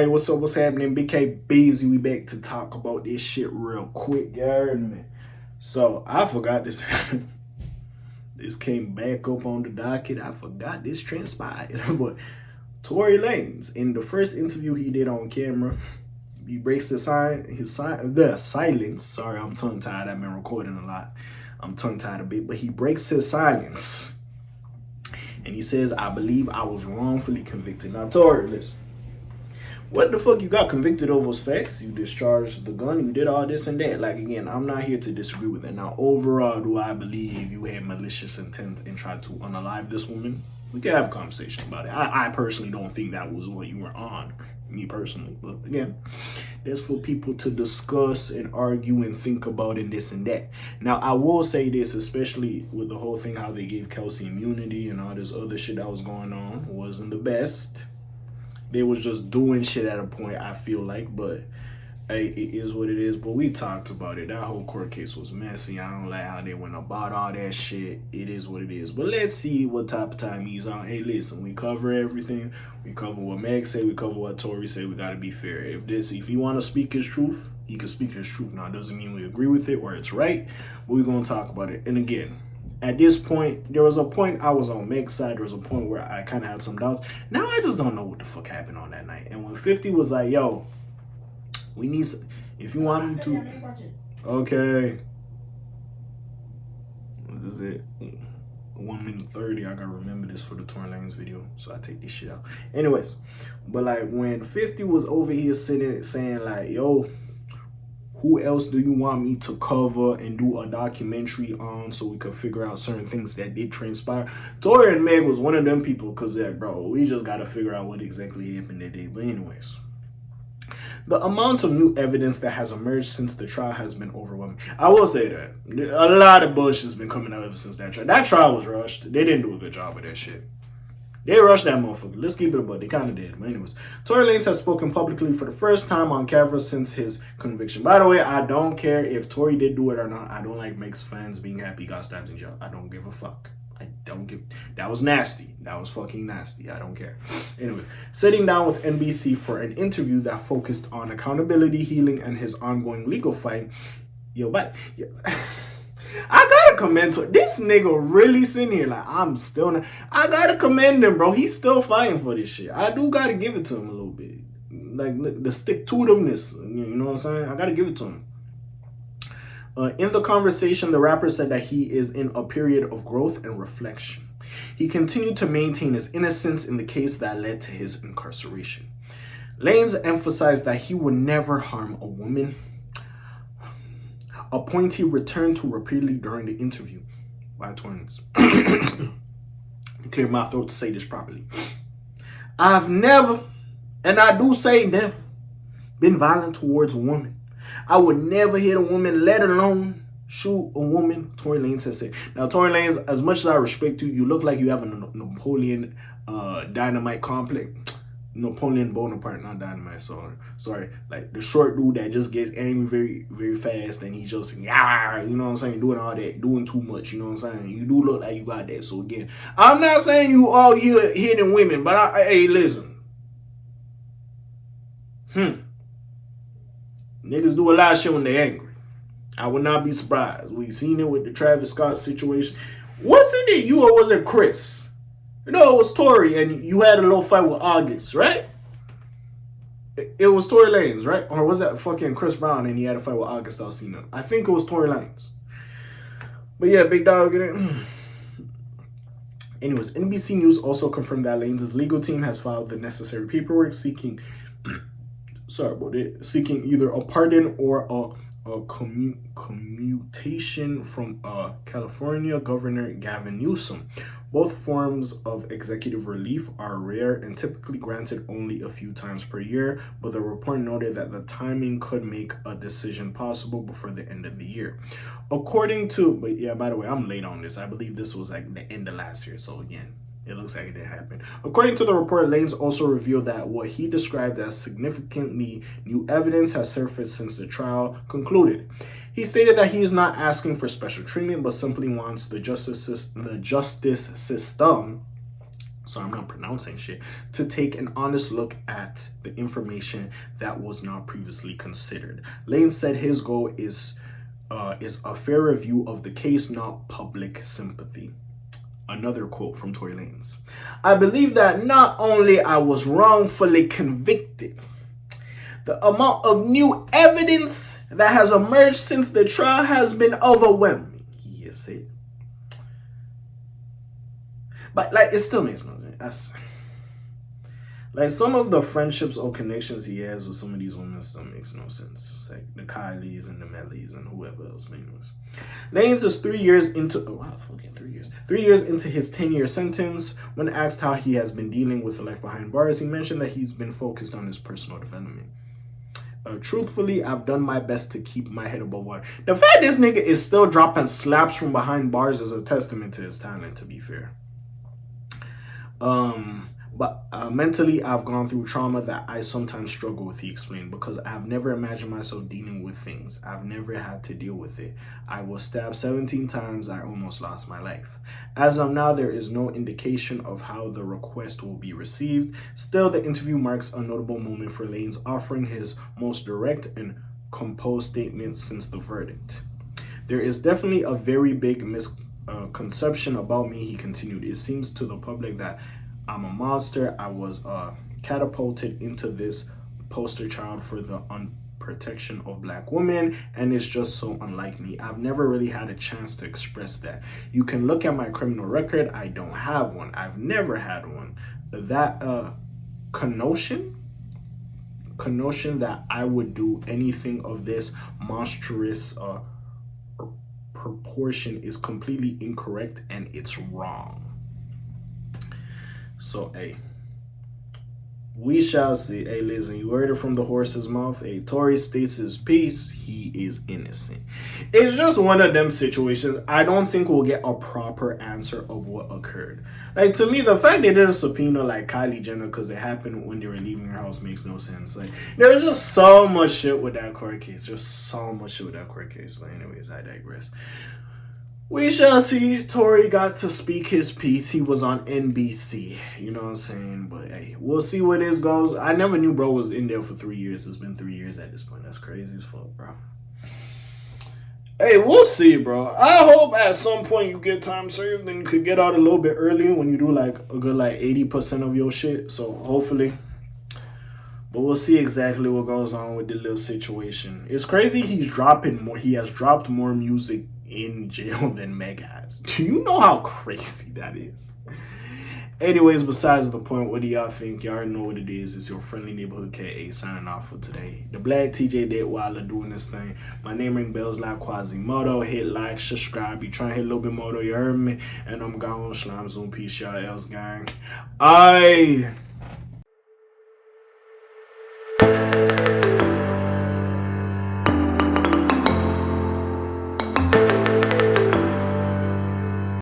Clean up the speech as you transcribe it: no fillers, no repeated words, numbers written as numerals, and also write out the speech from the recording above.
Hey, what's up? What's happening? Big K Busy. We back to talk about this shit real quick, you heard me? So I forgot this. This came back up on the docket. I forgot this transpired. But Tory Lanez, in the first interview he did on camera, he breaks the silence. Sorry, I'm tongue tied. I've been recording a lot. I'm tongue tied a bit, but he breaks his silence. And he says, I believe I was wrongfully convicted. Now, Tory, listen. What the fuck you got convicted of was facts. You discharged the gun. You did all this and that. Like, again, I'm not here to disagree with it. Now, overall, do I believe you had malicious intent and tried to unalive this woman? We can have a conversation about it. I personally don't think that was what you were on. Me personally. But, again, that's for people to discuss and argue and think about and this and that. Now, I will say this, especially with the whole thing, how they gave Kelsey immunity and all this other shit that was going on. Wasn't the best. They was just doing shit at a point, I feel like, but hey, it is what it is. But we talked about it. That whole court case was messy. I don't like how they went about all that shit. It is what it is. But let's see what type of time he's on. Hey, listen, we cover everything. We cover what Meg said. We cover what Tory said. We got to be fair. If he want to speak his truth, he can speak his truth. Now, it doesn't mean we agree with it or it's right, but we're going to talk about it. And again, at this point, there was a point I was on Meg's side. There was a point where I kind of had some doubts. Now I just don't know what the fuck happened on that night. And when 50 was like, yo, we need some, if you want me to. Okay. This is it. 1 minute 30. I gotta remember this for the Tory Lanez video. So I take this shit out. Anyways, but like when 50 was over here sitting saying like, yo, who else do you want me to cover and do a documentary on so we could figure out certain things that did transpire? Tory and Meg was one of them people because, bro, we just got to figure out what exactly happened that day. But anyways, the amount of new evidence that has emerged since the trial has been overwhelming. I will say that. A lot of bullshit has been coming out ever since that trial. That trial was rushed. They didn't do a good job of that shit. They rushed that motherfucker. Let's keep it above. They kind of did. But anyways, Tory Lanez has spoken publicly for the first time on camera since his conviction. By the way, I don't care if Tory did do it or not. I don't like Meg's fans being happy he got stabbed in jail. I don't give a fuck. I don't give. That was nasty. That was fucking nasty. I don't care. Anyway, sitting down with NBC for an interview that focused on accountability, healing, and his ongoing legal fight. I gotta commend this nigga really sitting here like I'm still not. I gotta commend him, bro. He's still fighting for this shit. I do gotta give it to him a little bit. Like the stick-to-itiveness, you know what I'm saying? I gotta give it to him. In the conversation, the rapper said that he is in a period of growth and reflection. He continued to maintain his innocence in the case that led to his incarceration. Lanez emphasized that he would never harm a woman, a point he returned to repeatedly during the interview by Tory Lanez. Clear my throat to say this properly. I've never, and I do say never, been violent towards a woman. I would never hit a woman, let alone shoot a woman, Tory Lanez has said. Now, Tory Lanez, as much as I respect you, you look like you have a Napoleon Dynamite complex. Napoleon Bonaparte, not Dynamite, sorry. Like the short dude that just gets angry very, very fast and he just, you know what I'm saying, doing all that, doing too much, you know what I'm saying? You do look like you got that. So again, I'm not saying you all here hitting women, but hey, listen. Niggas do a lot of shit when they angry. I would not be surprised. We seen it with the Travis Scott situation. Wasn't it you or was it Chris? No, it was Tory, and you had a little fight with August, right? It was Tory Lanez, right? Or was that fucking Chris Brown and he had a fight with August Alsina? I think it was Tory Lanez. But yeah, big dog in it. Anyways, NBC News also confirmed that Lanez's legal team has filed the necessary paperwork seeking either a pardon or a commutation from California Governor Gavin Newsom. Both forms of executive relief are rare and typically granted only a few times per year, but the report noted that the timing could make a decision possible before the end of the year. But yeah, by the way, I'm late on this. I believe this was like the end of last year, so again, it looks like it didn't happen. According to the report, Lanez also revealed that what he described as significantly new evidence has surfaced since the trial concluded. He stated that he is not asking for special treatment, but simply wants the justice system so I'm not pronouncing shit, to take an honest look at the information that was not previously considered. Lanez said his goal is a fair review of the case, not public sympathy. Another quote from Tory Lanez. I believe that not only I was wrongfully convicted, the amount of new evidence that has emerged since the trial has been overwhelming, he has said. But like, it still makes no sense. Like, some of the friendships or connections he has with some of these women still makes no sense. Like the Kylies and the Mellies and whoever else may know. Lanez is 3 years into 3 years into his 10-year sentence. When asked how he has been dealing with the life behind bars, he mentioned that he's been focused on his personal development. Truthfully, I've done my best to keep my head above water. The fact this nigga is still dropping slaps from behind bars is a testament to his talent, to be fair. But mentally, I've gone through trauma that I sometimes struggle with, he explained, because I've never imagined myself dealing with things. I've never had to deal with it. I was stabbed 17 times. I almost lost my life. As of now, there is no indication of how the request will be received. Still, the interview marks a notable moment for Lanez, offering his most direct and composed statement since the verdict. There is definitely a very big misconception about me, he continued. It seems to the public that I'm a monster. I was catapulted into this poster child for the unprotection of black women, and it's just so unlike me. I've never really had a chance to express that. You can look at my criminal record. I don't have one. I've never had one. That connotation that I would do anything of this monstrous proportion is completely incorrect, and it's wrong. So, hey, we shall see. Hey, listen, you heard it from the horse's mouth. Hey, Tory states his piece. He is innocent. It's just one of them situations. I don't think we'll get a proper answer of what occurred. Like, to me, the fact they did a subpoena like Kylie Jenner because it happened when they were leaving her house makes no sense. Like, there's just so much shit with that court case. But anyways, I digress. We shall see. Tory got to speak his piece. He was on NBC. You know what I'm saying? But hey, we'll see where this goes. I never knew bro was in there for 3 years. It's been 3 years at this point. That's crazy as fuck, bro. Hey, we'll see, bro. I hope at some point you get time served and you could get out a little bit early when you do like a good 80% of your shit. So hopefully. But we'll see exactly what goes on with the little situation. It's crazy he has dropped more music in jail than Meg has. Do you know how crazy that is? Anyways, besides the point, what do y'all think? Y'all already know what it is. It's your friendly neighborhood K.A. signing off for today. The Black TJ Dead Wilder doing this thing. My name ring bells like Quasimodo. Hit like, subscribe. You trying to hit a little bit more, you heard me? And I'm gone. Slimes on peace, y'all else, gang. Aye.